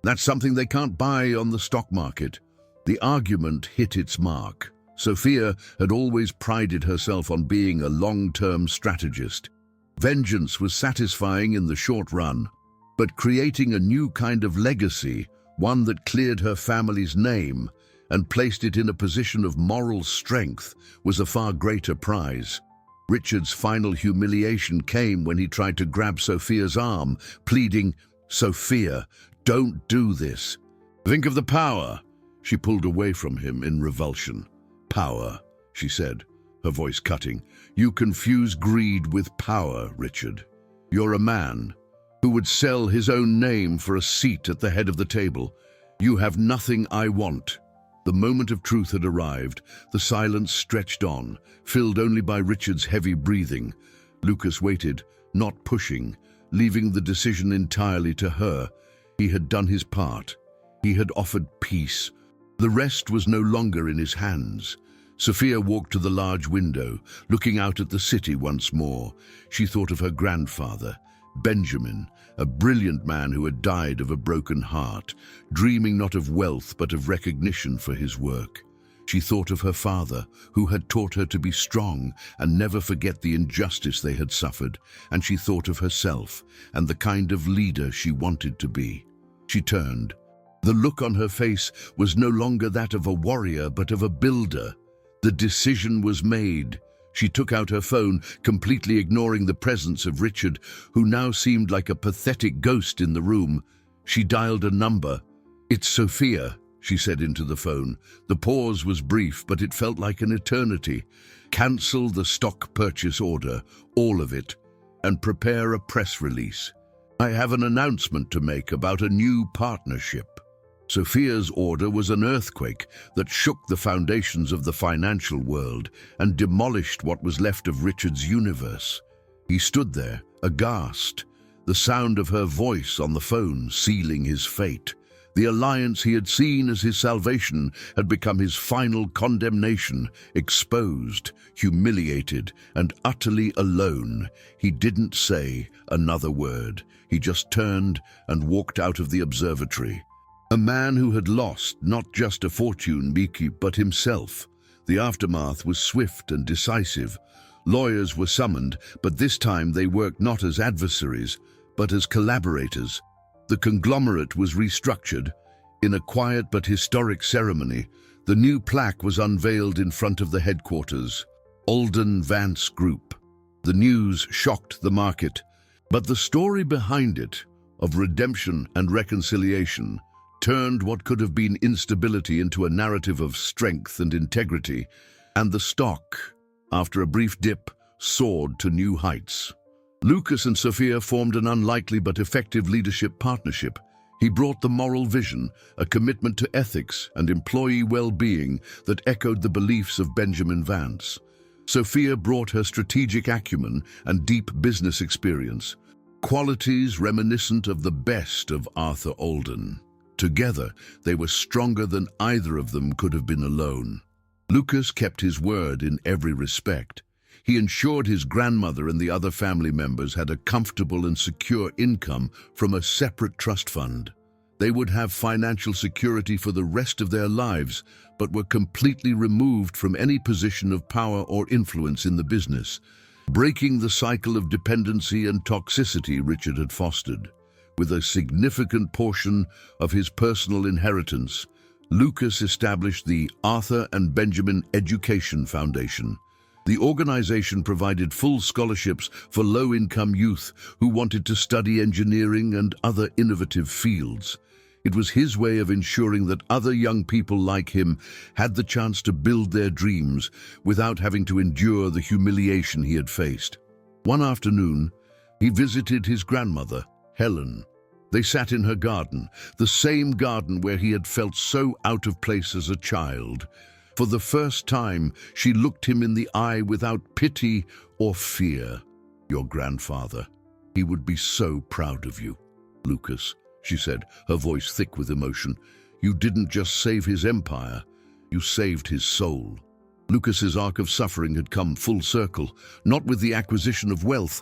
Speaker 1: That's something they can't buy on the stock market." The argument hit its mark. Sophia had always prided herself on being a long-term strategist. Vengeance was satisfying in the short run, but creating a new kind of legacy, one that cleared her family's name and placed it in a position of moral strength, was a far greater prize. Richard's final humiliation came when he tried to grab Sophia's arm, pleading, "Sophia, don't do this. Think of the power." She pulled away from him in revulsion. "Power," she said. her voice cutting. "You confuse greed with power, Richard. You're a man who would sell his own name for a seat at the head of the table. You have nothing I want." The moment of truth had arrived. The silence stretched on, filled only by Richard's heavy breathing. Lucas waited, not pushing, leaving the decision entirely to her. He had done his part. He had offered peace. The rest was no longer in his hands. Sophia walked to the large window, looking out at the city once more. She thought of her grandfather, Benjamin, a brilliant man who had died of a broken heart, dreaming not of wealth but of recognition for his work. She thought of her father, who had taught her to be strong and never forget the injustice they had suffered, and she thought of herself and the kind of leader she wanted to be. She turned. The look on her face was no longer that of a warrior but of a builder. The decision was made. She took out her phone, completely ignoring the presence of Richard, who now seemed like a pathetic ghost in the room. She dialed a number. "It's Sophia," she said into the phone. The pause was brief, but it felt like an eternity. "Cancel the stock purchase order, all of it, and prepare a press release. I have an announcement to make about a new partnership." Sophia's order was an earthquake that shook the foundations of the financial world and demolished what was left of Richard's universe. He stood there, aghast, the sound of her voice on the phone sealing his fate. The alliance he had seen as his salvation had become his final condemnation, exposed, humiliated, and utterly alone. He didn't say another word. He just turned and walked out of the observatory. A man who had lost not just a fortune, but himself. The aftermath was swift and decisive. Lawyers were summoned, but this time they worked not as adversaries, but as collaborators. The conglomerate was restructured. In a quiet but historic ceremony, the new plaque was unveiled in front of the headquarters, Alden Vance Group. The news shocked the market, but the story behind it, of redemption and reconciliation, turned what could have been instability into a narrative of strength and integrity, and the stock, after a brief dip, soared to new heights. Lucas and Sophia formed an unlikely but effective leadership partnership. He brought the moral vision, a commitment to ethics and employee well-being that echoed the beliefs of Benjamin Vance. Sophia brought her strategic acumen and deep business experience, qualities reminiscent of the best of Arthur Alden. Together, they were stronger than either of them could have been alone. Lucas kept his word in every respect. He ensured his grandmother and the other family members had a comfortable and secure income from a separate trust fund. They would have financial security for the rest of their lives, but were completely removed from any position of power or influence in the business, breaking the cycle of dependency and toxicity Richard had fostered. With a significant portion of his personal inheritance, Lucas established the Arthur and Benjamin Education Foundation. The organization provided full scholarships for low-income youth who wanted to study engineering and other innovative fields. It was his way of ensuring that other young people like him had the chance to build their dreams without having to endure the humiliation he had faced. One afternoon, he visited his grandmother, Helen. They sat in her garden, the same garden where he had felt so out of place as a child. For the first time, she looked him in the eye without pity or fear. "Your grandfather. He would be so proud of you, Lucas," she said, her voice thick with emotion. "You didn't just save his empire, you saved his soul." Lucas's arc of suffering had come full circle, not with the acquisition of wealth,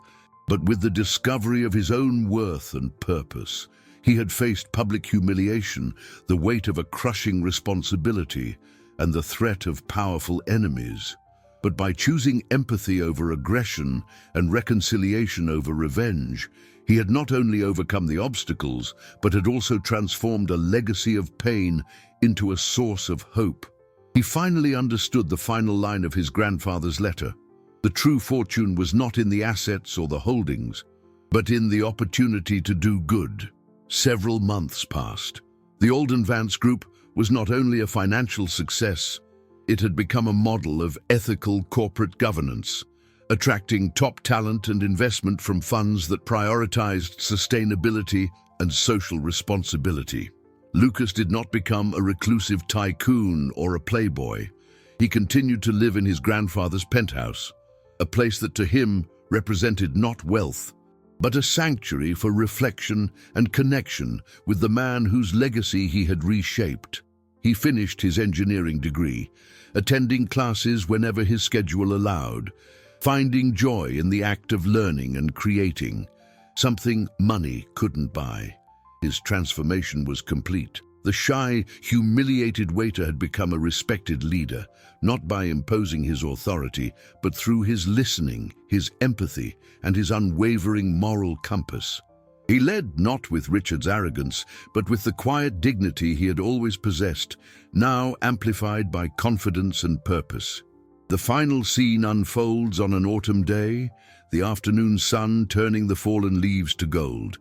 Speaker 1: but with the discovery of his own worth and purpose. He had faced public humiliation, the weight of a crushing responsibility, and the threat of powerful enemies. But by choosing empathy over aggression and reconciliation over revenge, he had not only overcome the obstacles, but had also transformed a legacy of pain into a source of hope. He finally understood the final line of his grandfather's letter. The true fortune was not in the assets or the holdings, but in the opportunity to do good. Several months passed. The Alden Vance Group was not only a financial success, It had become a model of ethical corporate governance, attracting top talent and investment from funds that prioritized sustainability and social responsibility. Lucas did not become a reclusive tycoon or a playboy. He continued to live in his grandfather's penthouse, a place that to him represented not wealth, but a sanctuary for reflection and connection with the man whose legacy he had reshaped. He finished his engineering degree, attending classes whenever his schedule allowed, finding joy in the act of learning and creating, something money couldn't buy. His transformation was complete. The shy, humiliated waiter had become a respected leader, not by imposing his authority, but through his listening, his empathy, and his unwavering moral compass. He led not with Richard's arrogance, but with the quiet dignity he had always possessed, now amplified by confidence and purpose. The final scene unfolds on an autumn day, the afternoon sun turning the fallen leaves to gold.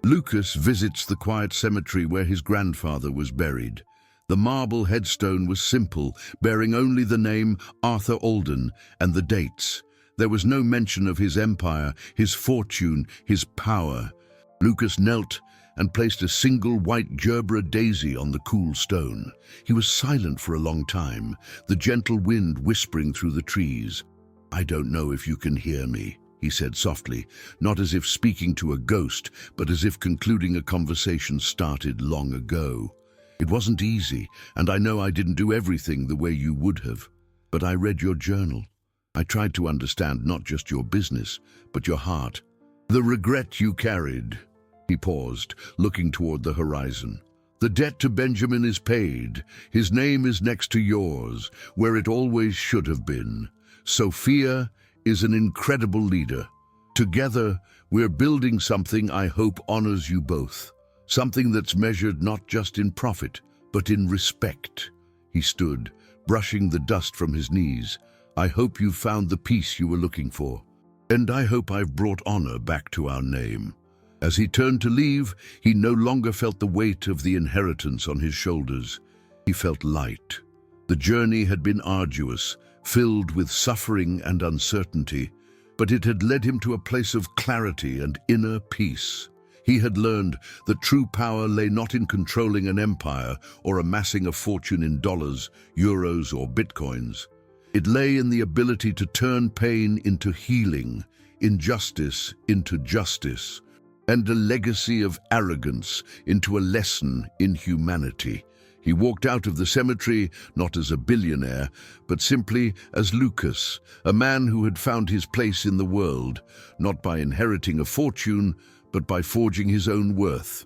Speaker 1: Lucas visits the quiet cemetery where his grandfather was buried. The marble headstone was simple, bearing only the name Arthur Alden and the dates. There was no mention of his empire, his fortune, his power. Lucas knelt and placed a single white gerbera daisy on the cool stone. He was silent for a long time, the gentle wind whispering through the trees. "I don't know if you can hear me," he said softly, not as if speaking to a ghost, but as if concluding a conversation started long ago. "It wasn't easy, and I know I didn't do everything the way you would have. But I read your journal. I tried to understand not just your business, but your heart. The regret you carried." He paused, looking toward the horizon. "The debt to Benjamin is paid. His name is next to yours, where it always should have been. Sophia is an incredible leader. Together, we're building something I hope honors you both. Something that's measured not just in profit, but in respect." He stood, brushing the dust from his knees. "I hope you've found the peace you were looking for. And I hope I've brought honor back to our name." As he turned to leave, he no longer felt the weight of the inheritance on his shoulders. He felt light. The journey had been arduous, filled with suffering and uncertainty, but it had led him to a place of clarity and inner peace. He had learned that true power lay not in controlling an empire or amassing a fortune in dollars, euros, or bitcoins. It lay in the ability to turn pain into healing, injustice into justice, and a legacy of arrogance into a lesson in humanity. He walked out of the cemetery not as a billionaire, but simply as Lucas, a man who had found his place in the world, not by inheriting a fortune, but by forging his own worth.